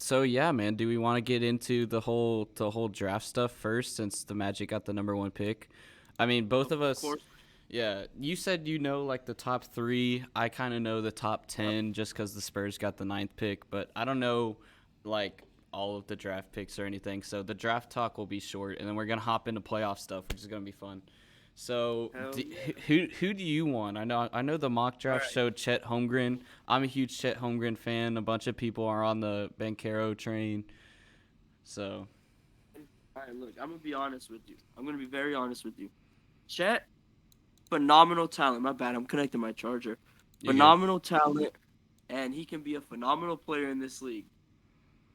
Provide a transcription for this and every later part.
So yeah, man, do we want to get into the whole draft stuff first since the Magic got the number 1 pick? I mean, both Of of us. course. Yeah, you said you know like the top 3. I kind of know the top Yep. 10 just cuz the Spurs got the ninth pick, but I don't know like all of the draft picks or anything. So the draft talk will be short and then we're going to hop into playoff stuff, which is going to be fun. So, Hell yeah. who do you want? I know the mock All draft right. showed Chet Holmgren. I'm a huge Chet Holmgren fan. A bunch of people are on the Bankero train. So, All right. Look, I'm gonna be honest with you. I'm gonna be very honest with you. Chet, phenomenal talent. My bad. I'm connecting my charger. you good? Phenomenal talent, and he can be a phenomenal player in this league.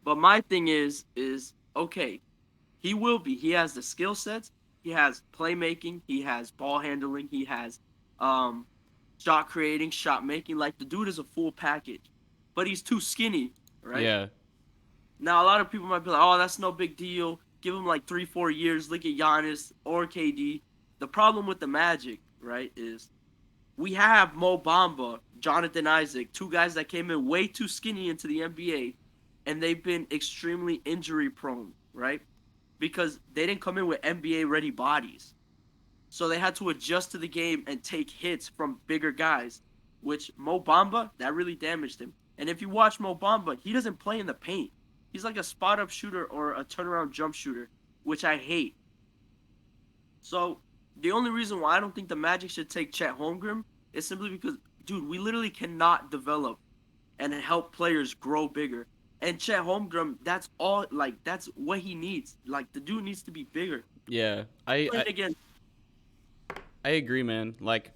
But my thing is okay. He will be. He has the skill sets. He has playmaking. He has ball handling. He has um shot creating, shot making. Like the dude is a full package, but he's too skinny, right? Yeah. Now a lot of people might be like, "Oh, that's no big deal. Give him like 3, 4 years. Look at Giannis or KD." The problem with the Magic, right, is we have Mo Bamba, Jonathan Isaac, two guys that came in way too skinny into the NBA, and they've been extremely injury prone, right? Because they didn't come in with NBA ready bodies. So they had to adjust to the game and take hits from bigger guys, which Mo Bamba, that really damaged him. And if you watch Mo Bamba, he doesn't play in the paint. He's like a spot up shooter or a turnaround jump shooter, which I hate. So the only reason why I don't think the Magic should take Chet Holmgren is simply because, dude, we literally cannot develop and help players grow bigger. And Chet Holmgren, that's all. Like that's what he needs. Like the dude needs to be bigger. Yeah. I Playing I, against. I agree, man. Like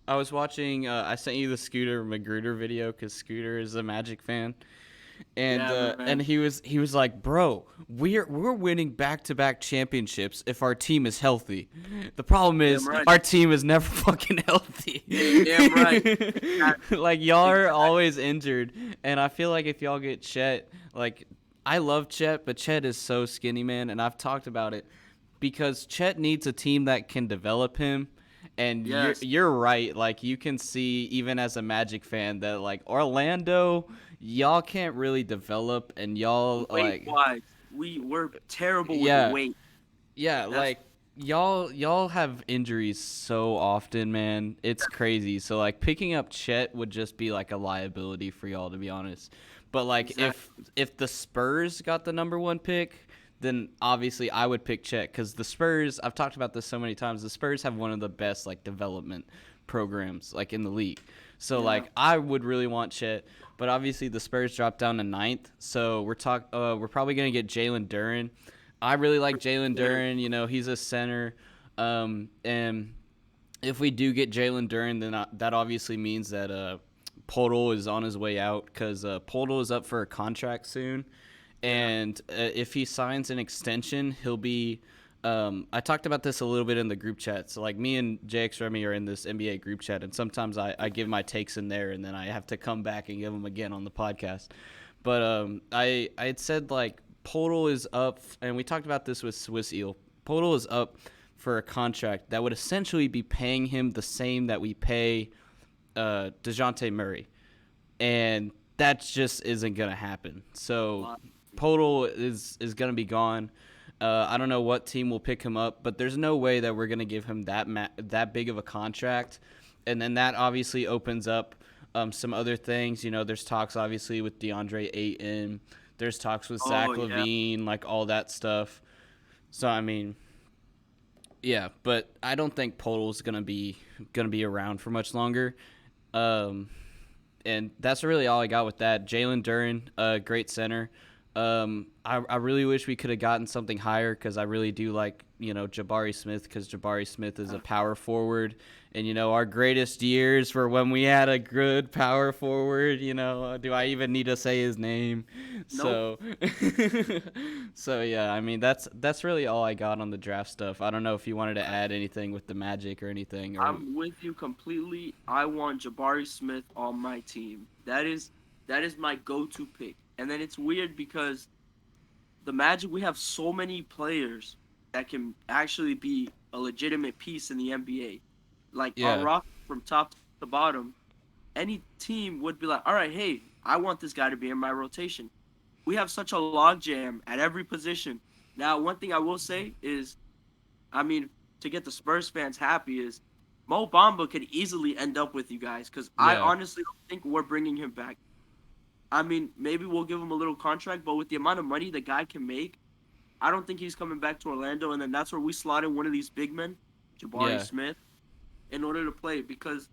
I was watching I sent you the Scooter Magruder video cuz Scooter is a Magic fan. and Yeah, uh, man. and he was like, "Bro, we're winning back-to-back championships if our team is healthy. The problem Damn is right. our team is never fucking healthy. Damn right. Exactly. Like y'all are Exactly. always injured, and I feel like if y'all get Chet, like I love Chet, but Chet is so skinny, man, and I've talked about it because Chet needs a team that can develop him." And you're Yes. you're right. Like you can see even as a Magic fan that like Orlando, y'all can't really develop, and y'all Weight like wise, we're terrible with yeah, weight. yeah, That's like y'all have injuries so often, man. It's crazy. So like picking up Chet would just be like a liability for y'all, to be honest. But like exactly. if the Spurs got the number 1 pick, then obviously I would pick Chet because the Spurs. I've talked about this so many times. The Spurs have one of the best like development programs like in the league. So Yeah. like I would really want Chet, but obviously the Spurs dropped down to ninth. So we're probably gonna get Jalen Duren. I really like Jalen Yeah. Duren. He's a center. And if we do get Jalen Duren, then that obviously means that Podol is on his way out because Podol is up for a contract soon. Yeah. And if he signs an extension, he'll be. I talked about this a little bit in the group chat. So, like, me and JX Remy are in this NBA group chat, and sometimes I give my takes in there, and then I have to come back and give them again on the podcast. But I had said, like, Podol is up, and we talked about this with Swiss Eel. Podol is up for a contract that would essentially be paying him the same that we pay DeJounte Murray. And that just isn't going to happen. So Lot. Podol is going to be gone. I don't know what team will pick him up, but there's no way that we're going to give him that big of a contract. And then that obviously opens up some other things. There's talks obviously with DeAndre Ayton. There's talks with Oh Zach yeah. Levine, like all that stuff. So I mean, yeah, but I don't think Podol's gonna be around for much longer. Um, and that's really all I got with that. Jalen Duren, great center. I really wish we could have gotten something higher because I really do like Jabari Smith because Jabari Smith is a power forward, and our greatest years were when we had a good power forward. Do I even need to say his name? Nope. So, so yeah, I mean that's really all I got on the draft stuff. I don't know if you wanted to add anything with the Magic or anything or I'm with you completely. I want Jabari Smith on my team. That is my go-to pick. And then it's weird because the Magic, we have so many players that can actually be a legitimate piece in the NBA. Like our yeah, rock from top to bottom, any team would be like, all right, hey, I want this guy to be in my rotation. we have such a logjam at every position. Now, one thing I will say is, I mean, to get the Spurs fans happy is Mo Bamba could easily end up with you guys because I Yeah. honestly don't think we're bringing him back. I mean, maybe we'll give him a little contract, but with the amount of money the guy can make, I don't think he's coming back to Orlando. And then that's where we slot in one of these big men, Jabari Yeah. Smith, in order to play. Because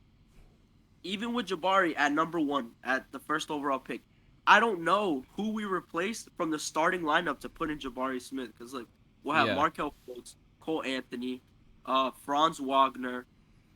even with Jabari at number 1 at the first overall pick, I don't know who we replaced from the starting lineup to put in Jabari Smith. Because like we'll have Yeah. Markel Fultz, Cole Anthony, Franz Wagner,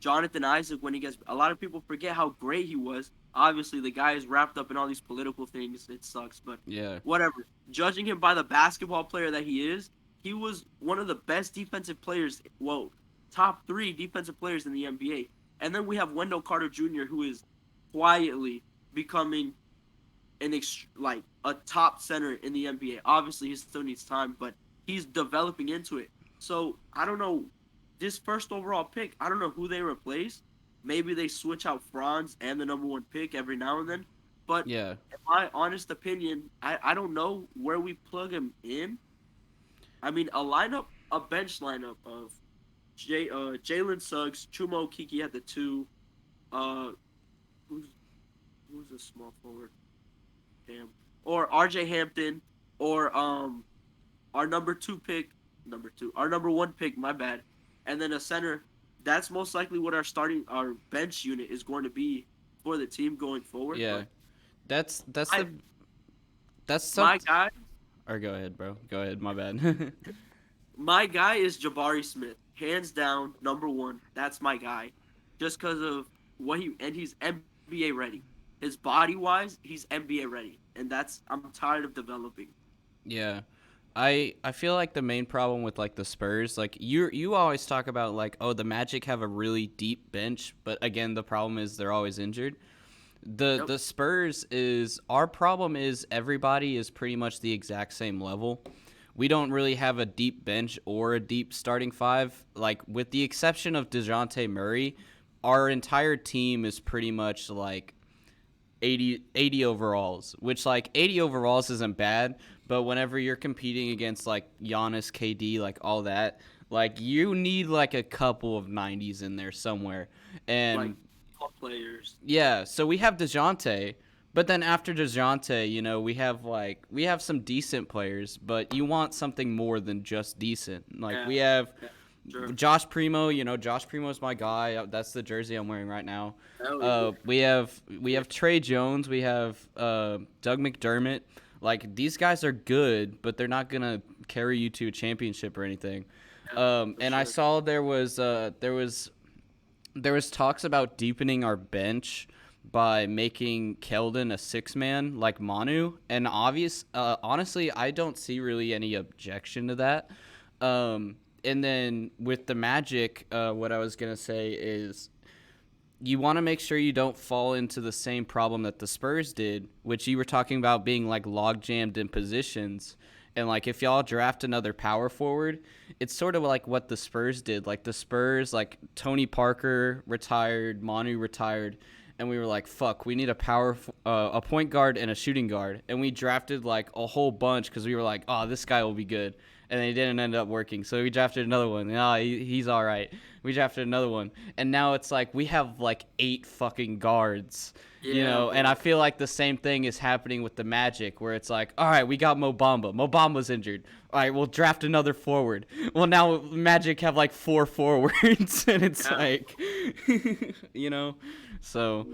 Jonathan Isaac when he gets. A lot of people forget how great he was. Obviously, the guy is wrapped up in all these political things. It sucks, but Yeah. whatever. Judging him by the basketball player that he was one of the best defensive players. Well, top 3 defensive players in the NBA. And then we have Wendell Carter Jr., who is quietly becoming like a top center in the NBA. Obviously, he still needs time, but he's developing into it. So I don't know. This first overall pick, I don't know who they replace. Maybe they switch out Franz and the number 1 pick every now and then. But Yeah. in my honest opinion, I don't know where we plug him in. I mean, a bench lineup of Jalen Suggs, Chumo Kiki at the 2. Uh, who's who's a small forward? Damn. Or R.J. Hampton, or our our number 1 pick. My bad. And then a center. That's most likely what our bench unit is going to be for the team going forward. Yeah. But That's I, the that's my something. guy, Or go ahead, bro. Go ahead. My bad. my guy is Jabari Smith, hands down, number 1. That's my guy, just because of he's NBA ready. His body wise, he's NBA ready, and I'm tired of developing. Yeah. I feel like the main problem with like the Spurs, like you always talk about like, oh, the Magic have a really deep bench, but again, the problem is they're always injured. Yep. The Spurs is our problem is everybody is pretty much the exact same level. We don't really have a deep bench or a deep starting 5. Like with the exception of DeJounte Murray, our entire team is pretty much like 80 overalls, which like 80 overalls isn't bad, but whenever you're competing against like Giannis, KD, like all that, like you need like a couple of 90s in there somewhere. Like And top players. yeah, so we have DeJounte, but then after DeJounte, we have some decent players, but you want something more than just decent. Like Yeah, we have yeah, sure. Josh Primo, Josh Primo's my guy. That's the jersey I'm wearing right now. Hell yeah. We have Trey Jones. We have Doug McDermott. Like these guys are good, but they're not gonna carry you to a championship or anything. Yeah, for And I sure. saw there was talks about deepening our bench by making Keldon a 6-man like Manu, and honestly, I don't see really any objection to that. And then with the Magic, what I was gonna say is you want to make sure you don't fall into the same problem that the Spurs did, which you were talking about being like log jammed in positions. And like if y'all draft another power forward, it's sort of like what the Spurs did. Like the Spurs, like Tony Parker retired, Manu retired, and we were like, "Fuck, we need a point guard and a shooting guard." And we drafted like a whole bunch because we were like, "Oh, this guy will be good." And they didn't end up working, so we drafted another one. He's all right. We drafted another one, and now it's like we have like 8 fucking guards. Yeah, And bro. I feel like the same thing is happening with the Magic, where it's like, all right, we got Mo Bamba. Mo Bamba's injured. All right, we'll draft another forward. Well, now Magic have like 4 forwards, and it's Yeah. like, you know, so